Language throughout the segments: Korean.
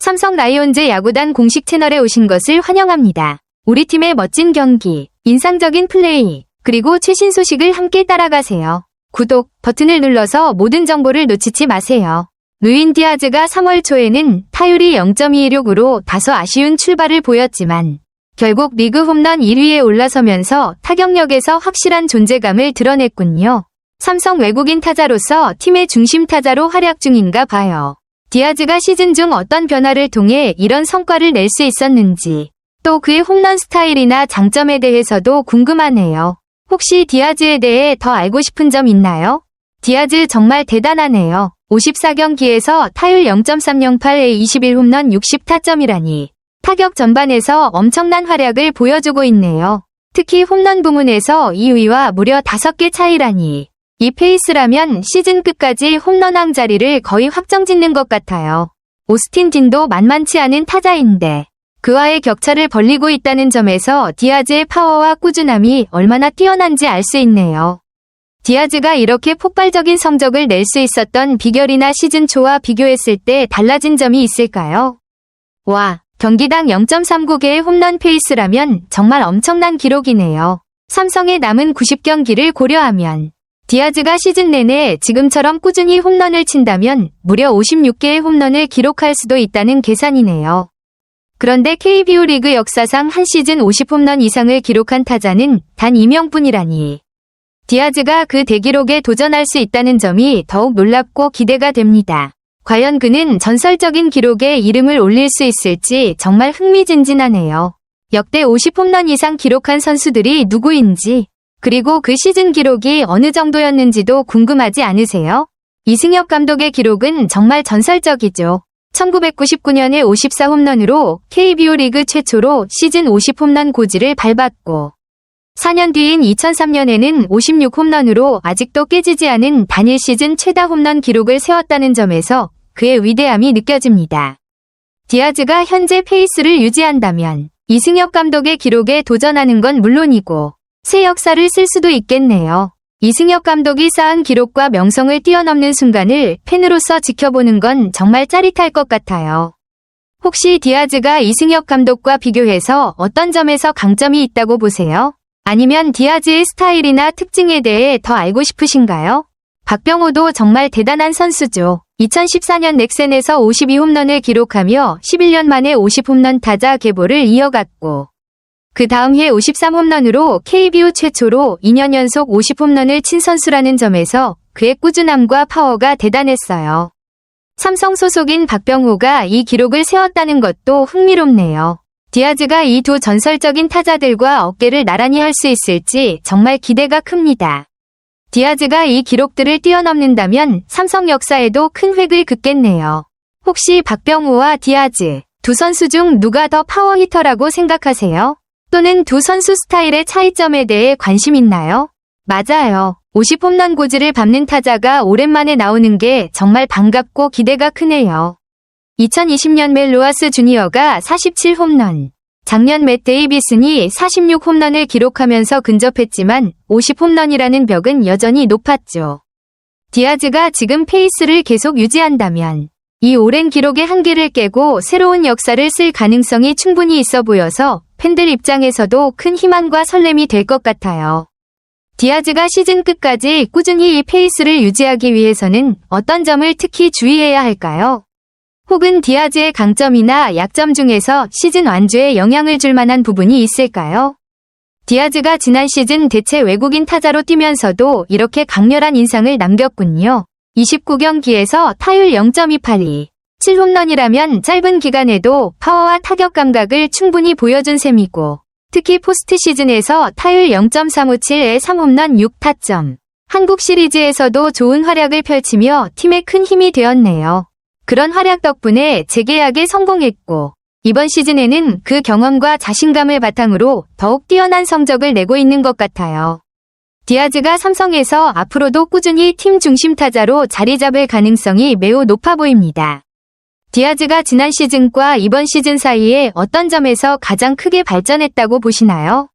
삼성 라이온즈 야구단 공식 채널에 오신 것을 환영합니다. 우리 팀의 멋진 경기, 인상적인 플레이, 그리고 최신 소식을 함께 따라가세요. 구독 버튼을 눌러서 모든 정보를 놓치지 마세요. 루인 디아즈가 3월 초에는 타율이 0.216으로 다소 아쉬운 출발을 보였지만 결국 리그 홈런 1위에 올라서면서 타격력에서 확실한 존재감을 드러냈군요. 삼성 외국인 타자로서 팀의 중심 타자로 활약 중인가 봐요. 디아즈가 시즌 중 어떤 변화를 통해 이런 성과를 낼 수 있었는지, 또 그의 홈런 스타일이나 장점에 대해서도 궁금하네요. 혹시 디아즈에 대해 더 알고 싶은 점 있나요? 디아즈 정말 대단하네요. 54경기에서 타율 0.308에 21홈런 60타점이라니. 타격 전반에서 엄청난 활약을 보여주고 있네요. 특히 홈런 부문에서 2위와 무려 5개 차이라니. 이 페이스라면 시즌 끝까지 홈런왕 자리를 거의 확정짓는 것 같아요. 오스틴 딘도 만만치 않은 타자인데 그와의 격차를 벌리고 있다는 점에서 디아즈의 파워와 꾸준함이 얼마나 뛰어난지 알 수 있네요. 디아즈가 이렇게 폭발적인 성적을 낼 수 있었던 비결이나 시즌 초와 비교했을 때 달라진 점이 있을까요? 와, 경기당 0.39개의 홈런 페이스라면 정말 엄청난 기록이네요. 삼성의 남은 90경기를 고려하면 디아즈가 시즌 내내 지금처럼 꾸준히 홈런을 친다면 무려 56개의 홈런을 기록할 수도 있다는 계산이네요. 그런데 KBO 리그 역사상 한 시즌 50홈런 이상을 기록한 타자는 단 2명뿐이라니. 디아즈가 그 대기록에 도전할 수 있다는 점이 더욱 놀랍고 기대가 됩니다. 과연 그는 전설적인 기록에 이름을 올릴 수 있을지 정말 흥미진진하네요. 역대 50홈런 이상 기록한 선수들이 누구인지, 그리고 그 시즌 기록이 어느 정도였는지도 궁금하지 않으세요? 이승엽 감독의 기록은 정말 전설적이죠. 1999년에 54홈런으로 KBO 리그 최초로 시즌 50홈런 고지를 밟았고 4년 뒤인 2003년에는 56홈런으로 아직도 깨지지 않은 단일 시즌 최다 홈런 기록을 세웠다는 점에서 그의 위대함이 느껴집니다. 디아즈가 현재 페이스를 유지한다면 이승엽 감독의 기록에 도전하는 건 물론이고 새 역사를 쓸 수도 있겠네요. 이승엽 감독이 쌓은 기록과 명성을 뛰어넘는 순간을 팬으로서 지켜보는 건 정말 짜릿할 것 같아요. 혹시 디아즈가 이승엽 감독과 비교해서 어떤 점에서 강점이 있다고 보세요? 아니면 디아즈의 스타일이나 특징에 대해 더 알고 싶으신가요? 박병호도 정말 대단한 선수죠. 2014년 넥센에서 52홈런을 기록하며 11년 만에 50홈런 타자 계보를 이어갔고 그 다음 해 53홈런으로 KBO 최초로 2년 연속 50홈런을 친 선수라는 점에서 그의 꾸준함과 파워가 대단했어요. 삼성 소속인 박병호가 이 기록을 세웠다는 것도 흥미롭네요. 디아즈가 이 두 전설적인 타자들과 어깨를 나란히 할 수 있을지 정말 기대가 큽니다. 디아즈가 이 기록들을 뛰어넘는다면 삼성 역사에도 큰 획을 긋겠네요. 혹시 박병호와 디아즈 두 선수 중 누가 더 파워 히터라고 생각하세요? 또는 두 선수 스타일의 차이점에 대해 관심 있나요? 맞아요. 50홈런 고지를 밟는 타자가 오랜만에 나오는 게 정말 반갑고 기대가 크네요. 2020년 멜 로하스 주니어가 47홈런, 작년 맷 데이비슨이 46홈런을 기록하면서 근접했지만 50홈런이라는 벽은 여전히 높았죠. 디아즈가 지금 페이스를 계속 유지한다면 이 오랜 기록의 한계를 깨고 새로운 역사를 쓸 가능성이 충분히 있어 보여서 팬들 입장에서도 큰 희망과 설렘이 될 것 같아요. 디아즈가 시즌 끝까지 꾸준히 이 페이스를 유지하기 위해서는 어떤 점을 특히 주의해야 할까요? 혹은 디아즈의 강점이나 약점 중에서 시즌 완주에 영향을 줄 만한 부분이 있을까요? 디아즈가 지난 시즌 대체 외국인 타자로 뛰면서도 이렇게 강렬한 인상을 남겼군요. 29경기에서 타율 0.282, 7홈런이라면 짧은 기간에도 파워와 타격 감각을 충분히 보여준 셈이고 특히 포스트 시즌에서 타율 0.357에 3홈런 6타점, 한국 시리즈에서도 좋은 활약을 펼치며 팀에 큰 힘이 되었네요. 그런 활약 덕분에 재계약에 성공했고 이번 시즌에는 그 경험과 자신감을 바탕으로 더욱 뛰어난 성적을 내고 있는 것 같아요. 디아즈가 삼성에서 앞으로도 꾸준히 팀 중심 타자로 자리 잡을 가능성이 매우 높아 보입니다. 디아즈가 지난 시즌과 이번 시즌 사이에 어떤 점에서 가장 크게 발전했다고 보시나요?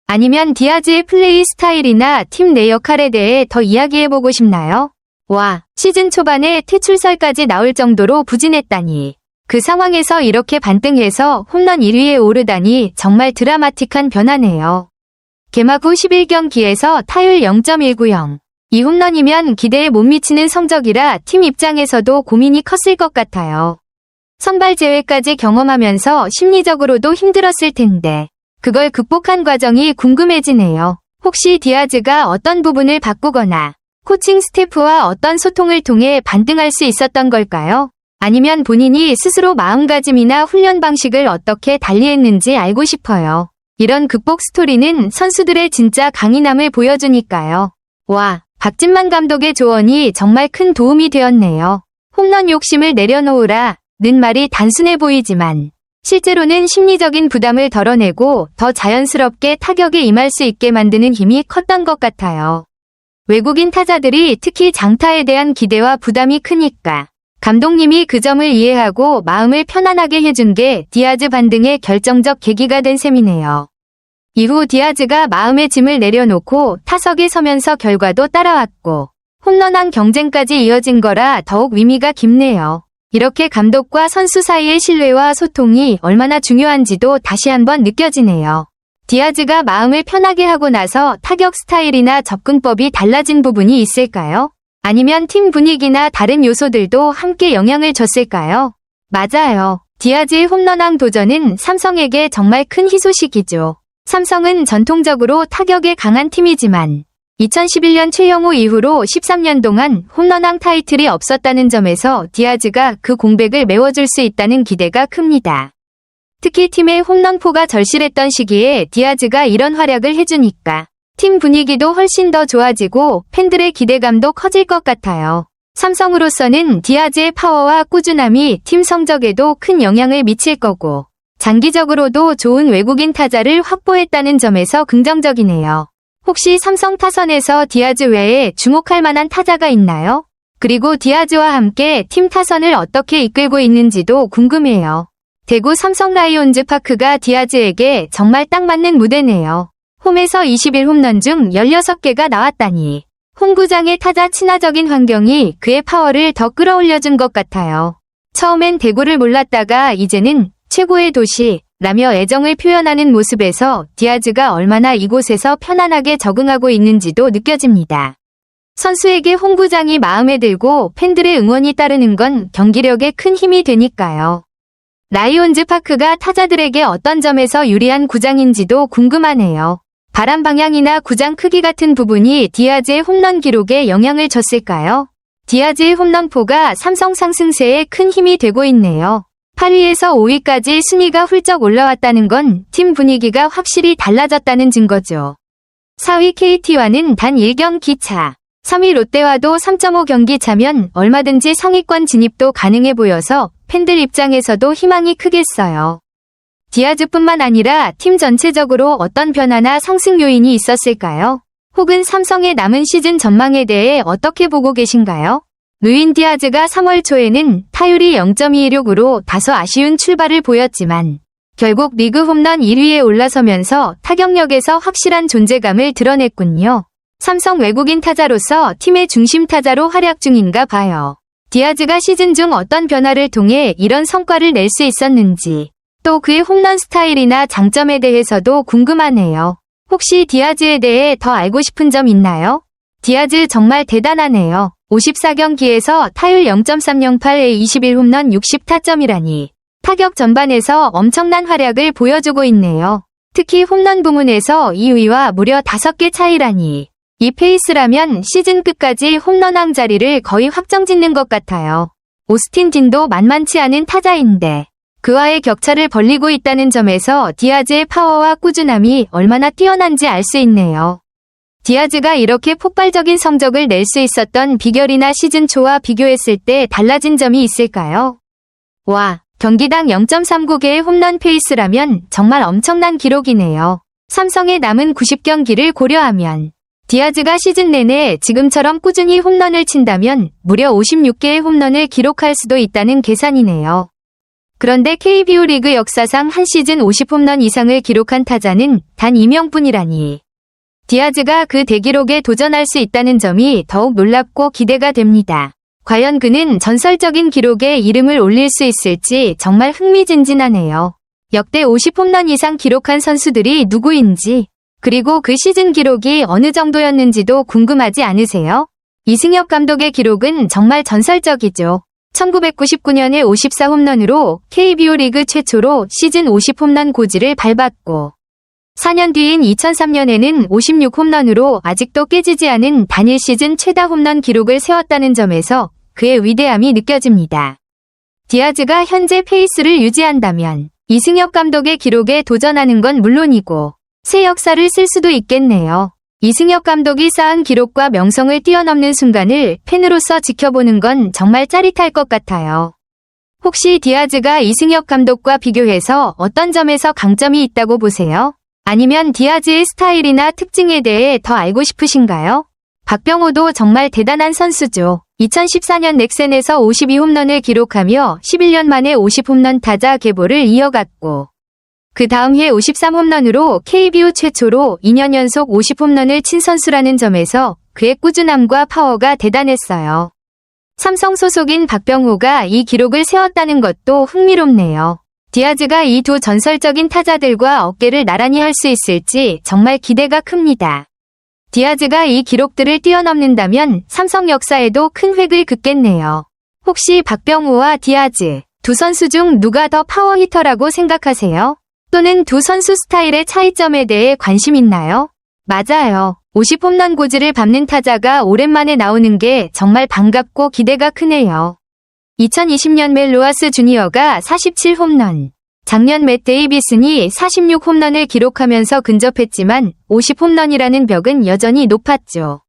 아니면 디아즈의 플레이 스타일이나 팀 내 역할에 대해 더 이야기해보고 싶나요? 와, 시즌 초반에 퇴출설까지 나올 정도로 부진했다니. 그 상황에서 이렇게 반등해서 홈런 1위에 오르다니 정말 드라마틱한 변화네요. 개막 후 11경기에서 타율 0.190. 이 홈런이면 기대에 못 미치는 성적이라 팀 입장에서도 고민이 컸을 것 같아요. 선발 제외까지 경험하면서 심리적으로도 힘들었을 텐데 그걸 극복한 과정이 궁금해지네요. 혹시 디아즈가 어떤 부분을 바꾸거나 코칭 스태프와 어떤 소통을 통해 반등할 수 있었던 걸까요? 아니면 본인이 스스로 마음가짐이나 훈련 방식을 어떻게 달리했는지 알고 싶어요. 이런 극복 스토리는 선수들의 진짜 강인함을 보여주니까요. 와, 박진만 감독의 조언이 정말 큰 도움이 되었네요. 홈런 욕심을 내려놓으라 는 말이 단순해 보이지만 실제로는 심리적인 부담을 덜어내고 더 자연스럽게 타격에 임할 수 있게 만드는 힘이 컸던 것 같아요. 외국인 타자들이 특히 장타에 대한 기대와 부담이 크니까 감독님이 그 점을 이해하고 마음을 편안하게 해준 게 디아즈 반등의 결정적 계기가 된 셈이네요. 이후 디아즈가 마음의 짐을 내려놓고 타석에 서면서 결과도 따라왔고 홈런왕 경쟁까지 이어진 거라 더욱 의미가 깊네요. 이렇게 감독과 선수 사이의 신뢰와 소통이 얼마나 중요한지도 다시 한번 느껴지네요. 디아즈가 마음을 편하게 하고 나서 타격 스타일이나 접근법이 달라진 부분이 있을까요? 아니면 팀 분위기나 다른 요소들도 함께 영향을 줬을까요? 맞아요. 디아즈의 홈런왕 도전은 삼성에게 정말 큰 희소식이죠. 삼성은 전통적으로 타격에 강한 팀이지만 2011년 최영호 이후로 13년 동안 홈런왕 타이틀이 없었다는 점에서 디아즈가 그 공백을 메워줄 수 있다는 기대가 큽니다. 특히 팀의 홈런포가 절실했던 시기에 디아즈가 이런 활약을 해주니까 팀 분위기도 훨씬 더 좋아지고 팬들의 기대감도 커질 것 같아요. 삼성으로서는 디아즈의 파워와 꾸준함이 팀 성적에도 큰 영향을 미칠 거고 장기적으로도 좋은 외국인 타자를 확보했다는 점에서 긍정적이네요. 혹시 삼성 타선에서 디아즈 외에 주목할 만한 타자가 있나요? 그리고 디아즈와 함께 팀 타선을 어떻게 이끌고 있는지도 궁금해요. 대구 삼성 라이온즈 파크가 디아즈에게 정말 딱 맞는 무대네요. 홈에서 21홈런 중 16개가 나왔다니. 홈구장의 타자 친화적인 환경이 그의 파워를 더 끌어올려준 것 같아요. 처음엔 대구를 몰랐다가 이제는 최고의 도시 라며 애정을 표현하는 모습에서 디아즈가 얼마나 이곳에서 편안하게 적응하고 있는지도 느껴집니다. 선수에게 홈구장이 마음에 들고 팬들의 응원이 따르는 건 경기력에 큰 힘이 되니까요. 라이온즈 파크가 타자들에게 어떤 점에서 유리한 구장인지도 궁금하네요. 바람 방향이나 구장 크기 같은 부분이 디아즈의 홈런 기록에 영향을 줬을까요? 디아즈의 홈런포가 삼성 상승세에 큰 힘이 되고 있네요. 8위에서 5위까지 순위가 훌쩍 올라왔다는 건 팀 분위기가 확실히 달라졌다는 증거죠. 4위 KT와는 단 1경기 차. 3위 롯데와도 3.5경기 차면 얼마든지 상위권 진입도 가능해 보여서 팬들 입장에서도 희망이 크겠어요. 디아즈뿐만 아니라 팀 전체적으로 어떤 변화나 상승 요인이 있었을까요? 혹은 삼성의 남은 시즌 전망에 대해 어떻게 보고 계신가요? 루인 디아즈가 3월 초에는 타율이 0.216으로 다소 아쉬운 출발을 보였지만 결국 리그 홈런 1위에 올라서면서 타격력에서 확실한 존재감을 드러냈군요. 삼성 외국인 타자로서 팀의 중심 타자로 활약 중인가 봐요. 디아즈가 시즌 중 어떤 변화를 통해 이런 성과를 낼 수 있었는지 또 그의 홈런 스타일이나 장점에 대해서도 궁금하네요. 혹시 디아즈에 대해 더 알고 싶은 점 있나요? 디아즈 정말 대단하네요. 54경기에서 타율 0.308에 21홈런 60타점이라니. 타격 전반에서 엄청난 활약을 보여주고 있네요. 특히 홈런 부문에서 2위와 무려 5개 차이라니. 이 페이스라면 시즌 끝까지 홈런왕 자리를 거의 확정짓는 것 같아요. 오스틴 딘도 만만치 않은 타자인데 그와의 격차를 벌리고 있다는 점에서 디아즈의 파워와 꾸준함이 얼마나 뛰어난지 알 수 있네요. 디아즈가 이렇게 폭발적인 성적을 낼 수 있었던 비결이나 시즌 초와 비교했을 때 달라진 점이 있을까요? 와, 경기당 0.39개의 홈런 페이스라면 정말 엄청난 기록이네요. 삼성의 남은 90경기를 고려하면 디아즈가 시즌 내내 지금처럼 꾸준히 홈런을 친다면 무려 56개의 홈런을 기록할 수도 있다는 계산이네요. 그런데 KBO 리그 역사상 한 시즌 50홈런 이상을 기록한 타자는 단 2명뿐이라니. 디아즈가 그 대기록에 도전할 수 있다는 점이 더욱 놀랍고 기대가 됩니다. 과연 그는 전설적인 기록에 이름을 올릴 수 있을지 정말 흥미진진하네요. 역대 50홈런 이상 기록한 선수들이 누구인지, 그리고 그 시즌 기록이 어느 정도였는지도 궁금하지 않으세요? 이승엽 감독의 기록은 정말 전설적이죠. 1999년에 54홈런으로 KBO 리그 최초로 시즌 50홈런 고지를 밟았고, 4년 뒤인 2003년에는 56홈런으로 아직도 깨지지 않은 단일 시즌 최다 홈런 기록을 세웠다는 점에서 그의 위대함이 느껴집니다. 디아즈가 현재 페이스를 유지한다면 이승엽 감독의 기록에 도전하는 건 물론이고 새 역사를 쓸 수도 있겠네요. 이승엽 감독이 쌓은 기록과 명성을 뛰어넘는 순간을 팬으로서 지켜보는 건 정말 짜릿할 것 같아요. 혹시 디아즈가 이승엽 감독과 비교해서 어떤 점에서 강점이 있다고 보세요? 아니면 디아즈의 스타일이나 특징에 대해 더 알고 싶으신가요? 박병호도 정말 대단한 선수죠. 2014년 넥센에서 52홈런을 기록하며 11년 만에 50홈런 타자 계보를 이어갔고, 그 다음 해 53홈런으로 KBO 최초로 2년 연속 50홈런을 친 선수라는 점에서 그의 꾸준함과 파워가 대단했어요. 삼성 소속인 박병호가 이 기록을 세웠다는 것도 흥미롭네요. 디아즈가 이 두 전설적인 타자들과 어깨를 나란히 할 수 있을지 정말 기대가 큽니다. 디아즈가 이 기록들을 뛰어넘는다면 삼성 역사에도 큰 획을 긋겠네요. 혹시 박병호와 디아즈, 두 선수 중 누가 더 파워 히터라고 생각하세요? 또는 두 선수 스타일의 차이점에 대해 관심 있나요? 맞아요. 50홈런 고지를 밟는 타자가 오랜만에 나오는 게 정말 반갑고 기대가 크네요. 2020년 멜 로하스 주니어가 47홈런, 작년 맷 데이비슨이 46홈런을 기록하면서 근접했지만 50홈런이라는 벽은 여전히 높았죠.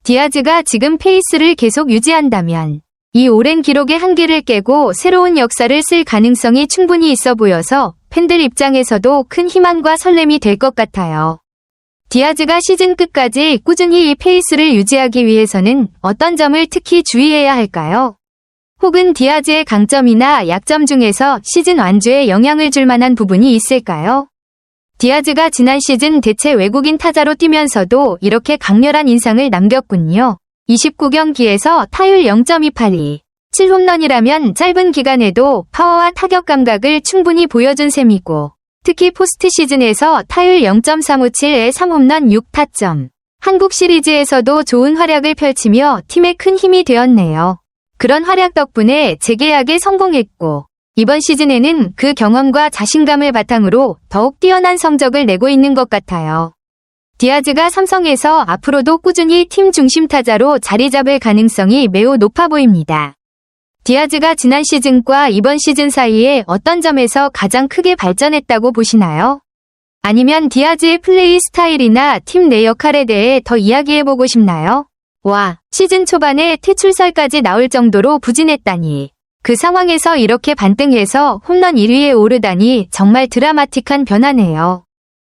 디아즈가 지금 페이스를 계속 유지한다면 이 오랜 기록의 한계를 깨고 새로운 역사를 쓸 가능성이 충분히 있어 보여서 팬들 입장에서도 큰 희망과 설렘이 될 것 같아요. 디아즈가 시즌 끝까지 꾸준히 이 페이스를 유지하기 위해서는 어떤 점을 특히 주의해야 할까요? 혹은 디아즈의 강점이나 약점 중에서 시즌 완주에 영향을 줄 만한 부분이 있을까요? 디아즈가 지난 시즌 대체 외국인 타자로 뛰면서도 이렇게 강렬한 인상을 남겼군요. 29경기에서 타율 0.282, 7홈런이라면 짧은 기간에도 파워와 타격 감각을 충분히 보여준 셈이고, 특히 포스트 시즌에서 타율 0.357에 3홈런 6타점, 한국 시리즈에서도 좋은 활약을 펼치며 팀에 큰 힘이 되었네요. 그런 활약 덕분에 재계약에 성공했고, 이번 시즌에는 그 경험과 자신감을 바탕으로 더욱 뛰어난 성적을 내고 있는 것 같아요. 디아즈가 삼성에서 앞으로도 꾸준히 팀 중심 타자로 자리 잡을 가능성이 매우 높아 보입니다. 디아즈가 지난 시즌과 이번 시즌 사이에 어떤 점에서 가장 크게 발전했다고 보시나요? 아니면 디아즈의 플레이 스타일이나 팀 내 역할에 대해 더 이야기해보고 싶나요? 와, 시즌 초반에 퇴출설까지 나올 정도로 부진했다니. 그 상황에서 이렇게 반등해서 홈런 1위에 오르다니 정말 드라마틱한 변화네요.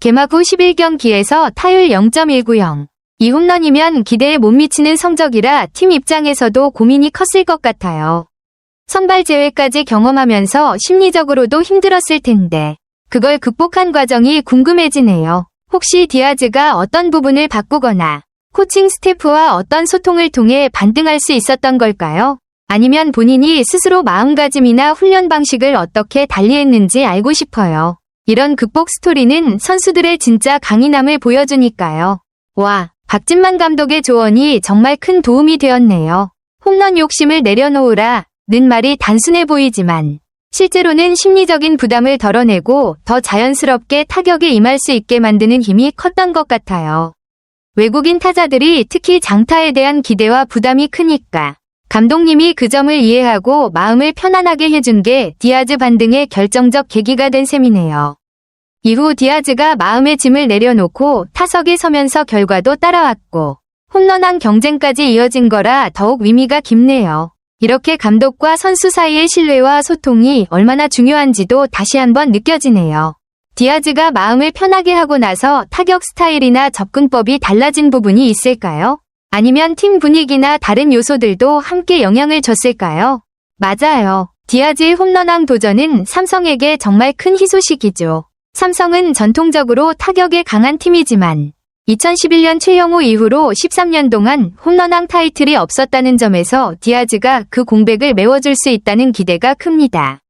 개막 후 11경기에서 타율 0.190. 이 홈런이면 기대에 못 미치는 성적이라 팀 입장에서도 고민이 컸을 것 같아요. 선발 제외까지 경험하면서 심리적으로도 힘들었을 텐데 그걸 극복한 과정이 궁금해지네요. 혹시 디아즈가 어떤 부분을 바꾸거나 코칭 스태프와 어떤 소통을 통해 반등할 수 있었던 걸까요? 아니면 본인이 스스로 마음가짐이나 훈련 방식을 어떻게 달리했는지 알고 싶어요. 이런 극복 스토리는 선수들의 진짜 강인함을 보여주니까요. 와, 박진만 감독의 조언이 정말 큰 도움이 되었네요. 홈런 욕심을 내려놓으라 는 말이 단순해 보이지만 실제로는 심리적인 부담을 덜어내고 더 자연스럽게 타격에 임할 수 있게 만드는 힘이 컸던 것 같아요. 외국인 타자들이 특히 장타에 대한 기대와 부담이 크니까 감독님이 그 점을 이해하고 마음을 편안하게 해준 게 디아즈 반등의 결정적 계기가 된 셈이네요. 이후 디아즈가 마음의 짐을 내려놓고 타석에 서면서 결과도 따라왔고 홈런왕 경쟁까지 이어진 거라 더욱 의미가 깊네요. 이렇게 감독과 선수 사이의 신뢰와 소통이 얼마나 중요한지도 다시 한번 느껴지네요. 디아즈가 마음을 편하게 하고 나서 타격 스타일이나 접근법이 달라진 부분이 있을까요? 아니면 팀 분위기나 다른 요소들도 함께 영향을 줬을까요? 맞아요. 디아즈의 홈런왕 도전은 삼성에게 정말 큰 희소식이죠. 삼성은 전통적으로 타격에 강한 팀이지만 2011년 최영호 이후로 13년 동안 홈런왕 타이틀이 없었다는 점에서 디아즈가 그 공백을 메워줄 수 있다는 기대가 큽니다.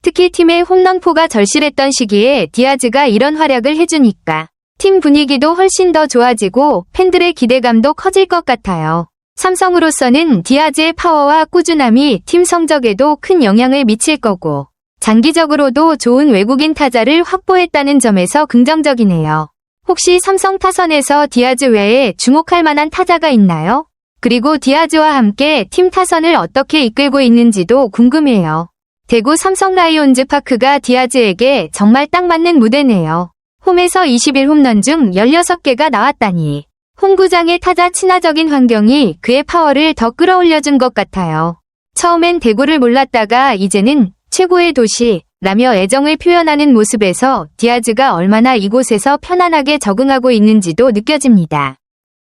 특히 팀의 홈런포가 절실했던 시기에 디아즈가 이런 활약을 해주니까 팀 분위기도 훨씬 더 좋아지고 팬들의 기대감도 커질 것 같아요. 삼성으로서는 디아즈의 파워와 꾸준함이 팀 성적에도 큰 영향을 미칠 거고 장기적으로도 좋은 외국인 타자를 확보했다는 점에서 긍정적이네요. 혹시 삼성 타선에서 디아즈 외에 주목할 만한 타자가 있나요? 그리고 디아즈와 함께 팀 타선을 어떻게 이끌고 있는지도 궁금해요. 대구 삼성 라이온즈 파크가 디아즈에게 정말 딱 맞는 무대네요. 홈에서 21홈런 중 16개가 나왔다니. 홈구장의 타자 친화적인 환경이 그의 파워를 더 끌어올려준 것 같아요. 처음엔 대구를 몰랐다가 이제는 최고의 도시 라며 애정을 표현하는 모습에서 디아즈가 얼마나 이곳에서 편안하게 적응하고 있는지도 느껴집니다.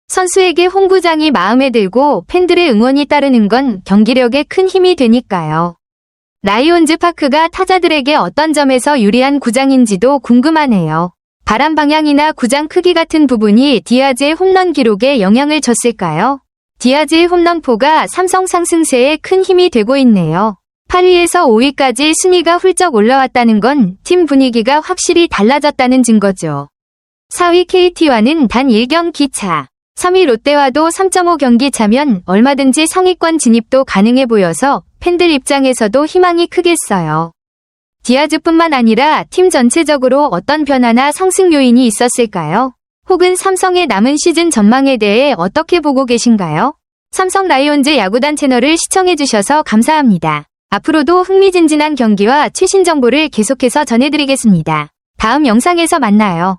선수에게 홈구장이 마음에 들고 팬들의 응원이 따르는 건 경기력에 큰 힘이 되니까요. 라이온즈 파크가 타자들에게 어떤 점에서 유리한 구장인지도 궁금하네요. 바람 방향이나 구장 크기 같은 부분이 디아즈의 홈런 기록에 영향을 줬을까요? 디아즈의 홈런포가 삼성 상승세에 큰 힘이 되고 있네요. 8위에서 5위까지 순위가 훌쩍 올라왔다는 건 팀 분위기가 확실히 달라졌다는 증거죠. 4위 KT와는 단 1경기 차. 3위 롯데와도 3.5 경기 차면 얼마든지 상위권 진입도 가능해 보여서 팬들 입장에서도 희망이 크겠어요. 디아즈뿐만 아니라 팀 전체적으로 어떤 변화나 상승 요인이 있었을까요? 혹은 삼성의 남은 시즌 전망에 대해 어떻게 보고 계신가요? 삼성 라이온즈 야구단 채널을 시청해주셔서 감사합니다. 앞으로도 흥미진진한 경기와 최신 정보를 계속해서 전해드리겠습니다. 다음 영상에서 만나요.